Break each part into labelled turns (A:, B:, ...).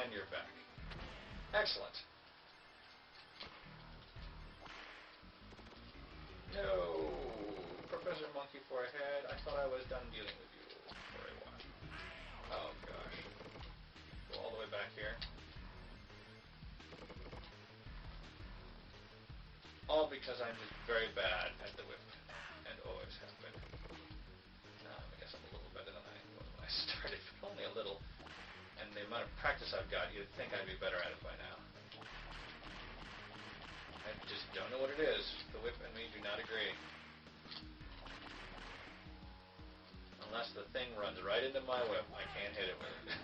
A: And you're back. Excellent. No, Professor Monkey Forehead, I thought I was done dealing with you for a while. Oh gosh. Go all the way back here. All because I'm just very bad at the whip, and always have been. I guess I'm a little better than I was when I started, but only a little. And the amount of practice I've got, you'd think I'd be better at it by now. I just don't know what it is. The whip and me do not agree. Unless the thing runs right into my whip, I can't hit it with it.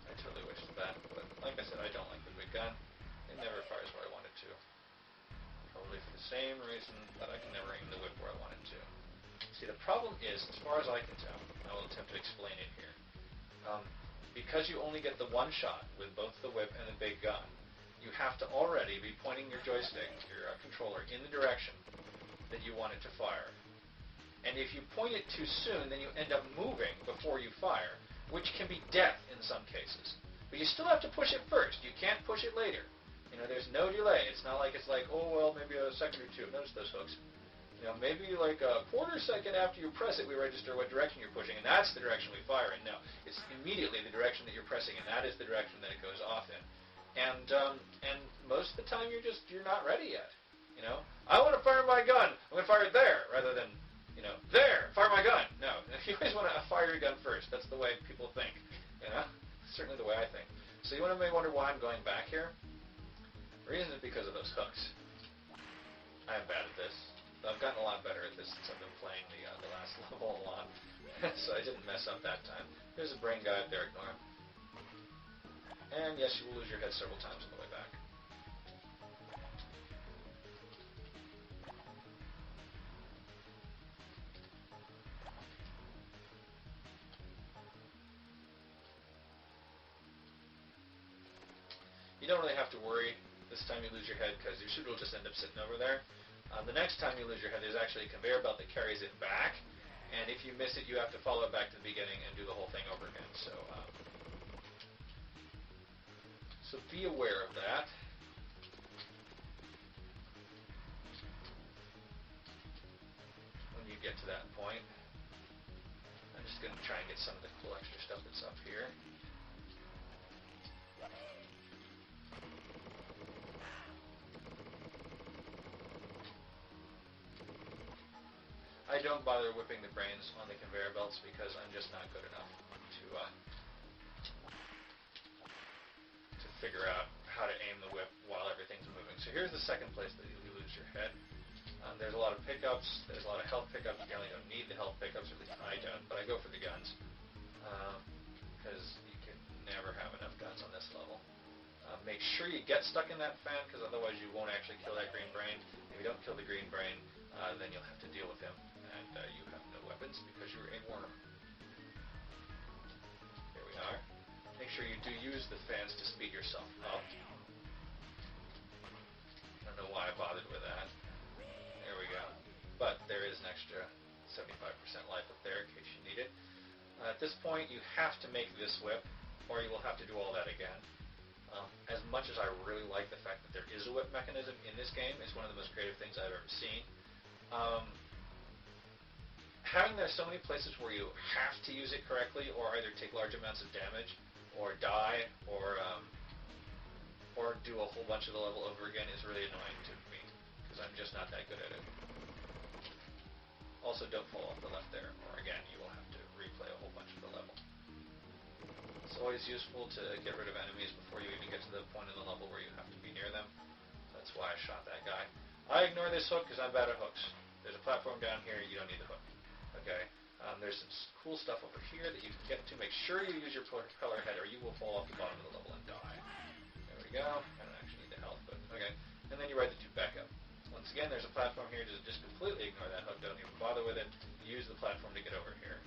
A: I totally wished that, but like I said, I don't like the big gun. It never fires where I want it to. Probably for the same reason that I can never aim the whip where I want it to. See, the problem is, as far as I can tell, I will attempt to explain it here. Because you only get the one shot with both the whip and the big gun, you have to already be pointing your joystick, your controller, in the direction that you want it to fire. And if you point it too soon, then you end up moving before you fire, which can be death in some cases. But you still have to push it first. You can't push it later. You know, there's no delay. It's not like it's like, oh, well, maybe a second or two. Notice those hooks. You know, maybe like a quarter second after you press it, we register what direction you're pushing, and that's the direction we fire in. No, it's immediately the direction that you're pressing, and that is the direction that it goes off in. And most of the time, you're not ready yet. You know, I want to fire my gun. I'm going to fire it there, rather than, you know, there, fire my gun. No, you always want to fire your gun first. That's the way people think. You know, certainly the way I think. So you may wonder why I'm going back here. The reason is because of those hooks. I am bad at this. I've gotten a lot better at this since I've been playing the last level a lot, so I didn't mess up that time. There's a brain guy up there, ignore him. And yes, you will lose your head several times on the way back. You don't really have to worry this time you lose your head, because your shooter will just end up sitting over there. The next time you lose your head, there's actually a conveyor belt that carries it back, and if you miss it, you have to follow it back to the beginning and do the whole thing over again. So be aware of that. When you get to that point, I'm just going to try and get some of the cool extra stuff that's up here. I don't bother whipping the brains on the conveyor belts because I'm just not good enough to figure out how to aim the whip while everything's moving. So here's the second place that you lose your head. There's a lot of pickups. There's a lot of health pickups. You really don't need the health pickups, at least I don't, but I go for the guns because you can never have enough guns on this level. Make sure you get stuck in that fan, because otherwise you won't actually kill that green brain. If you don't kill the green brain, then you'll have to deal with him, and you have no weapons because you're a worm. Here we are. Make sure you do use the fans to speed yourself up. I don't know why I bothered with that. There we go. But there is an extra 75% life up there in case you need it. At this point, you have to make this whip, or you will have to do all that again. As much as I really like the fact that there is a whip mechanism in this game, it's one of the most creative things I've ever seen. Having there so many places where you have to use it correctly, or either take large amounts of damage, or die, or do a whole bunch of the level over again is really annoying to me, because I'm just not that good at it. Also, don't fall off the left there, or again, you will have to replay a whole bunch of the level. It's always useful to get rid of enemies before you even get to the point in the level where you have to be near them. That's why I shot that guy. I ignore this hook because I'm bad at hooks. There's a platform down here, you don't need the hook. Okay, there's some cool stuff over here that you can get to. Make sure you use your propeller head or you will fall off the bottom of the level and die. There we go. I don't actually need the health, but okay. And then you ride the tube back up. Once again, there's a platform here. Just completely ignore that hook. Don't even bother with it. Use the platform to get over here.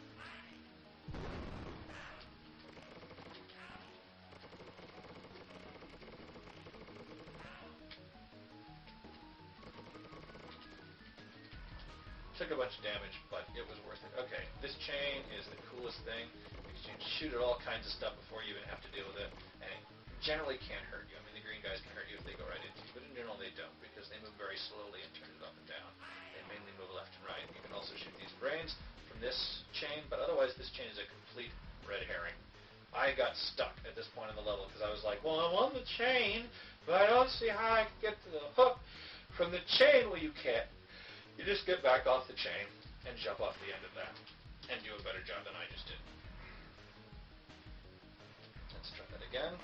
A: Took a bunch of damage, but it was worth it. Okay, this chain is the coolest thing because you can shoot at all kinds of stuff before you even have to deal with it, and it generally can't hurt you. I mean, the green guys can hurt you if they go right into you, but in general they don't because they move very slowly and turn it up and down. They mainly move left and right. You can also shoot these brains from this chain, but otherwise this chain is a complete red herring. I got stuck at this point in the level because I was like, well, I'm on the chain, but I don't see how I can get to the hook from the chain. Well, you can't. You just get back off the chain and jump off the end of that and do a better job than I just did. Let's try that again.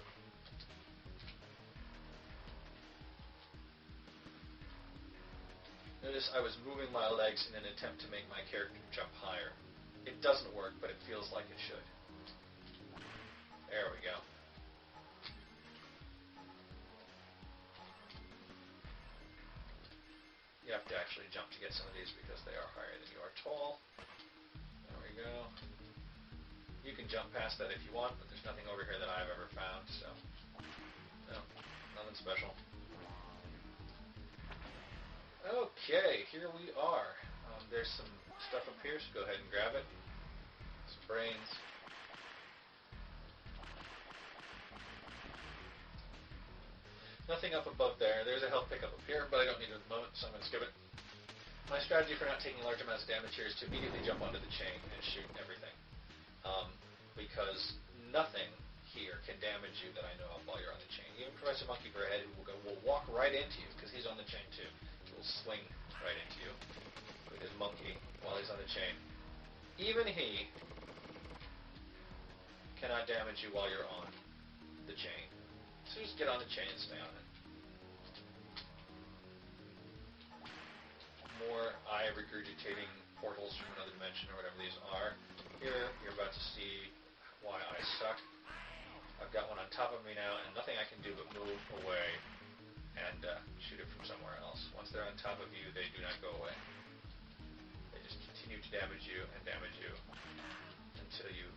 A: Notice I was moving my legs in an attempt to make my character jump higher. It doesn't work, but it feels like it should. There we go. You have to actually jump to get some of these because they are higher than you are tall. There we go. You can jump past that if you want, but there's nothing over here that I've ever found, so no, nothing special. Okay, here we are. There's some stuff up here, so go ahead and grab it. Some brains. Nothing up above there. There's a health pickup up here, but I don't need it at the moment, so I'm going to skip it. My strategy for not taking large amounts of damage here is to immediately jump onto the chain and shoot everything. Because nothing here can damage you that I know of while you're on the chain. Even Professor Monkey Burrhead, who will walk right into you, because he's on the chain too. He will swing right into you with his monkey while he's on the chain. Even he cannot damage you while you're on the chain. So just get on the chain and stay on it. More eye regurgitating portals from another dimension or whatever these are. Here, you're about to see why I suck. I've got one on top of me now, and nothing I can do but move away and shoot it from somewhere else. Once they're on top of you, they do not go away. They just continue to damage you until you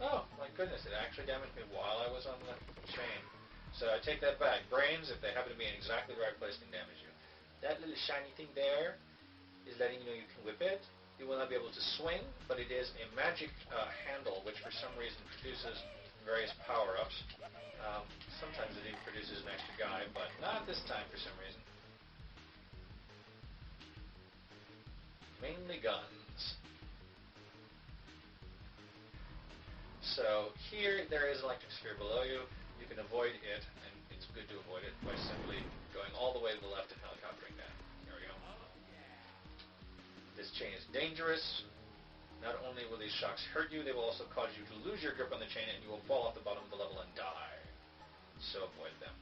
A: Oh, my goodness, it actually damaged me while I was on the chain. So I take that back. Brains, if they happen to be in exactly the right place, can damage you. That little shiny thing there is letting you know you can whip it. You will not be able to swing, but it is a magic handle, which for some reason produces various power-ups. Sometimes it even produces an extra guy, but not this time for some reason. Mainly guns. So here there is an electric sphere below you. You can avoid it, and it's good to avoid it by simply going all the way to the left and helicoptering down. There we go. This chain is dangerous. Not only will these shocks hurt you, they will also cause you to lose your grip on the chain, and you will fall off the bottom of the level and die. So avoid them.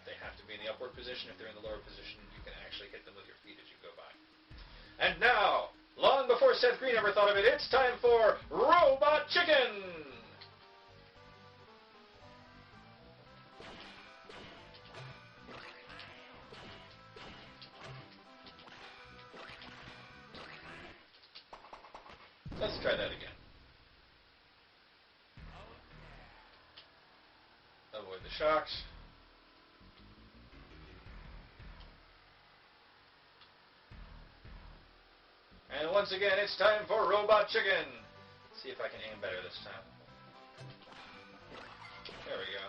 A: They have to be in the upward position. If they're in the lower position, you can actually hit them with your feet as you go by. And now, long before Seth Green ever thought of it, it's time for Robot Chicken! Let's try that again. Avoid the shocks. And once again, it's time for Robot Chicken. Let's see if I can aim better this time. There we go.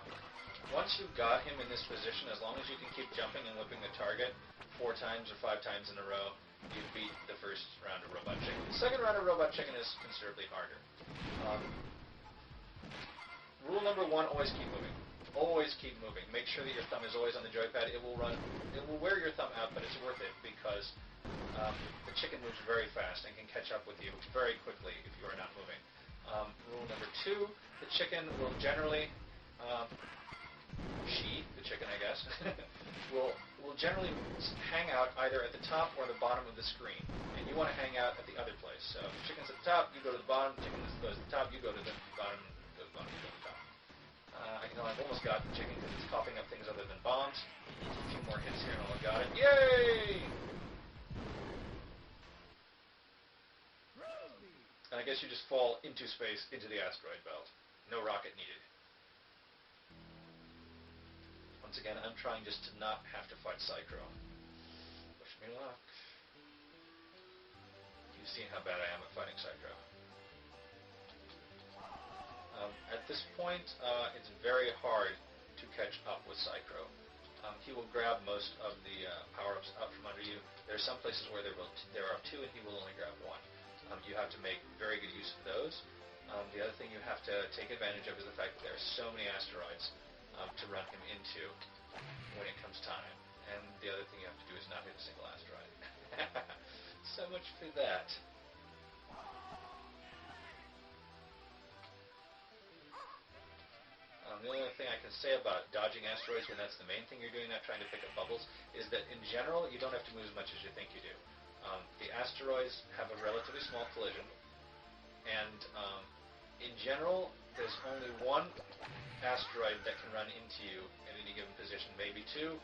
A: Once you've got him in this position, as long as you can keep jumping and whipping the target 4 times or 5 times in a row, you beat the first round of Robot Chicken. The second round of Robot Chicken is considerably harder. Rule number 1, always keep moving. Always keep moving. Make sure that your thumb is always on the joypad. It will wear your thumb out, but it's worth it because the chicken moves very fast and can catch up with you very quickly if you are not moving. Rule number 2, the chicken will generally, the chicken I guess, will generally hang out either at the top or the bottom of the screen. And you want to hang out at the other place. So if the chicken's at the top, you go to the bottom. The chicken goes to the top, you go to the bottom, go to the bottom, you go to the top. I know I've almost got the chicken because it's coughing up things other than bombs. A few more hits here and I'll have got it. Yay! And I guess you just fall into space, into the asteroid belt. No rocket needed. Once again, I'm trying just to not have to fight Psycho. Wish me luck. You've seen how bad I am at fighting Psycho. At this point, it's very hard to catch up with Psycho. He will grab most of the power-ups up from under you. There are some places where there are two, and he will only grab one. You have to make very good use of those. The other thing you have to take advantage of is the fact that there are so many asteroids to run him into when it comes time. And the other thing you have to do is not hit a single asteroid. So much for that. The only thing I can say about dodging asteroids when that's the main thing you're doing, not trying to pick up bubbles, is that in general you don't have to move as much as you think you do. The asteroids have a relatively small collision, and in general there's only one asteroid that can run into you at any given position, maybe two,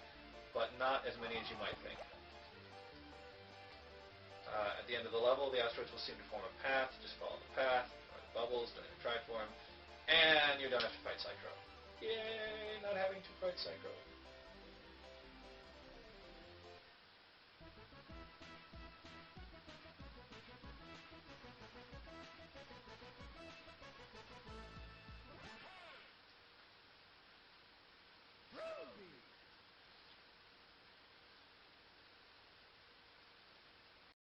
A: but not as many as you might think. At the end of the level, the asteroids will seem to form a path. Just follow the path, ignore the bubbles, don't even try for them, and you don't have to fight Psycho. Yay, not having to fight Psycho.